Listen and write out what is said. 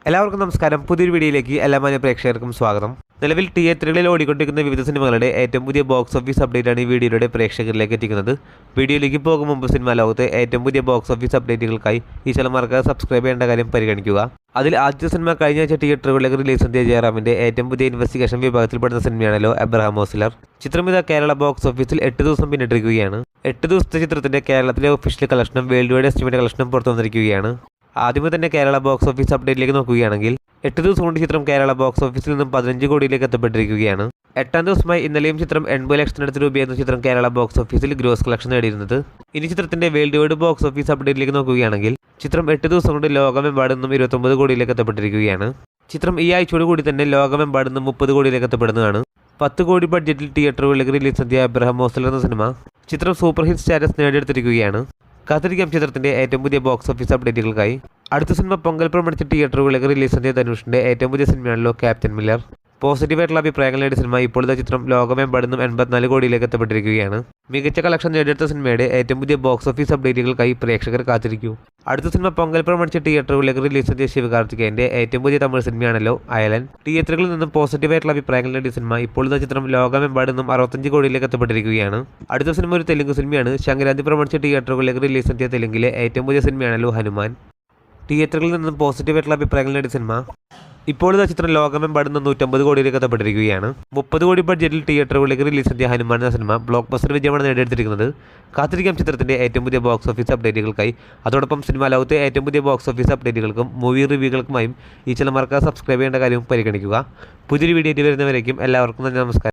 എല്ലാവർക്കും നമസ്കാരം. പുതിയൊരു വീഡിയോയിലേക്ക് എല്ലാ മാന്യ പ്രേക്ഷകർക്കും സ്വാഗതം. നിലവിൽ തിയേറ്ററുകളിൽ ഓടിക്കൊണ്ടിരിക്കുന്ന വിവിധ സിനിമകളുടെ ഏറ്റവും പുതിയ ബോക്സ് ഓഫീസ് അപ്ഡേറ്റാണ് ഈ വീഡിയോയുടെ പ്രേക്ഷകരിലേക്ക് എത്തിക്കുന്നത്. വീഡിയോയിലേക്ക് പോകും മുമ്പ് സിനിമാ ലോകത്തെ ഏറ്റവും പുതിയ ബോക്സ് ഓഫീസ് അപ്ഡേറ്റുകൾക്കായി ഈ ചാനൽ സബ്സ്ക്രൈബ് ചെയ്യേണ്ട കാര്യം പരിഗണിക്കുക. അതിൽ ആദ്യത്തെ സിനിമ കഴിഞ്ഞ ആഴ്ച തിയേറ്ററുകളിലേക്ക് റിലീസ് ചെയ്ത ജയറാമിൻ്റെ ഏറ്റവും പുതിയ ഇൻവെസ്റ്റിഗേഷൻ വിഭാഗത്തിൽപ്പെടുന്ന സിനിമയാണല്ലോ എബ്രഹാം ഓസ്ലർ. ചിത്രം ഇതാ കേരള ബോക്സ് ഓഫീസിൽ 8 ദിവസം പിന്നിട്ടിരിക്കുകയാണ്. 8 ദിവസത്തെ ചിത്രത്തിൻ്റെ കേരളത്തിലെ ഒഫീഷ്യൽ കളക്ഷനും വേൾഡ് വൈഡ് എസ്റ്റിമേറ്റ് കളക്ഷനും പുറത്തു വന്നിരിക്കുകയാണ്. ആദ്യമേ തന്നെ കേരള ബോക്സ് ഓഫീസ് അപ്ഡേറ്റിലേക്ക് നോക്കുകയാണെങ്കിൽ 8 ദിവസം കൊണ്ട് ചിത്രം കേരള ബോക്സ് ഓഫീസിൽ നിന്നും 15 കോടിയിലേക്ക് എത്തപ്പെട്ടിരിക്കുകയാണ്. 8ാം ദിവസമായി ഇന്നലെയും ചിത്രം 80 ലക്ഷത്തിനടുത്ത് രൂപയായിരുന്നു ചിത്രം കേരള ബോക്സ് ഓഫീസിൽ ഗ്രോസ് കളക്ഷൻ നേടിയിരുന്നത്. ഇനി ചിത്രത്തിന്റെ വേൾഡ് വൈഡ് ബോക്സ് ഓഫീസ് അപ്ഡേറ്റിലേക്ക് നോക്കുകയാണെങ്കിൽ ചിത്രം 8 ദിവസം കൊണ്ട് ലോകമെമ്പാടും 29 കോടിയിലേക്ക് എത്തപ്പെട്ടിരിക്കുകയാണ്. ചിത്രം ഈ ആഴ്ചയോട് കൂടി തന്നെ ലോകമെമ്പാടും 30 കോടിയിലേക്ക് എത്തപ്പെടുന്നതാണ്. 10 കോടി ബഡ്ജറ്റിൽ തിയേറ്ററുകളിലേക്ക് റിലീസ് ചെയ്ത എബ്രഹാം ഓസ്ലർ എന്ന സിനിമ ചിത്രം സൂപ്പർ ഹിറ്റ് സ്റ്റാറ്റസ് നേടിയെടുത്തിരിക്കുകയാണ്. കാത്തിരിക്കാം ചിത്രത്തിന്റെ ഏറ്റവും പുതിയ ബോക്സ് ഓഫീസ് അപ്ഡേറ്റുകൾക്കായി. അടുത്ത സിനിമ പൊങ്കൽ പ്രമാണിച്ച് തിയേറ്ററുകളിലേക്ക് റിലീസ് ചെയ്ത ധനുഷിന്റെ ഏറ്റവും പുതിയ സിനിമയാണല്ലോ ക്യാപ്റ്റൻ മില്ലർ. പോസിറ്റീവായിട്ടുള്ള അഭിപ്രായങ്ങൾ നേടിയ സിനിമ ഇപ്പോഴത്തെ ചിത്രം ലോകമെമ്പാടും 84 കോടിയിലേക്ക് എത്തപ്പെട്ടിരിക്കുകയാണ്. മികച്ച കളക്ഷൻ നേടിയെടുത്ത സിനിമയുടെ ഏറ്റവും പുതിയ ബോക്സ് ഓഫീസ് അപ്ഡേറ്റുകൾക്കായി പ്രേക്ഷകർ കാത്തിരിക്കൂ. അടുത്ത സിനിമ പൊങ്കൽ പ്രമാണിച്ച് തിയേറ്ററുകളിലേക്ക് റിലീസ് ചെയ്ത ശിവകാർത്തികേയന്റെ ഏറ്റവും പുതിയ തമിഴ് സിനിമയാണല്ലോ അയലൻ. തിയേറ്ററുകളിൽ നിന്നും പോസിറ്റീവായിട്ടുള്ള അഭിപ്രായങ്ങൾ നേടിയ സിനിമ ഇപ്പോഴത്തെ ചിത്രം ലോകമെമ്പാടും 65 കോടിയിലേക്ക് എത്തപ്പെട്ടിരിക്കുകയാണ്. അടുത്ത സിനിമ ഒരു തെലുങ്ക് സിനിമയാണ്. സംക്രാന്തി പ്രമാണിച്ച് തിയേറ്ററുകളിലേക്ക് റിലീസ് ചെയ്ത തെലുങ്കിലെ ഏറ്റവും പുതിയ സിനിമയാണല്ലോ ഹനുമാൻ. തിയേറ്ററുകളിൽ നിന്നും പോസിറ്റീവായിട്ടുള്ള അഭിപ്രായങ്ങൾ നേടിയ സിനിമ ഇപ്പോഴത്തെ ചിത്രം ലോകമെമ്പാടും 150 കോടിയിലേക്ക് എത്തപ്പെട്ടിരിക്കുകയാണ്. 30 കോടി ബഡ്ജറ്റിൽ തിയേറ്ററുകളിലേക്ക് റിലീസ് ചെയ്ത ഹനുമാൻ എന്ന സിനിമ ബ്ലോക്ക് ബസ്റ്റർ വിജയമാണ് നേടിയെടുത്തിരിക്കുന്നത്. കാത്തിരിക്കാം ചിത്രത്തിന്റെ ഏറ്റവും പുതിയ ബോക്സ് ഓഫീസ് അപ്ഡേറ്റുകൾക്കായി. അതോടൊപ്പം സിനിമാ ലോകത്തെ ഏറ്റവും പുതിയ ബോക്സ് ഓഫീസ് അപ്ഡേറ്റുകൾക്കും മൂവി റിവ്യൂകൾക്കുമായും ഈ ചാനൽ സബ്സ്ക്രൈബ് ചെയ്യേണ്ട കാര്യവും പരിഗണിക്കുക. പുതിയൊരു വീഡിയോ വരുന്നവരേക്കും എല്ലാവർക്കും നന്ദി, നമസ്കാരം.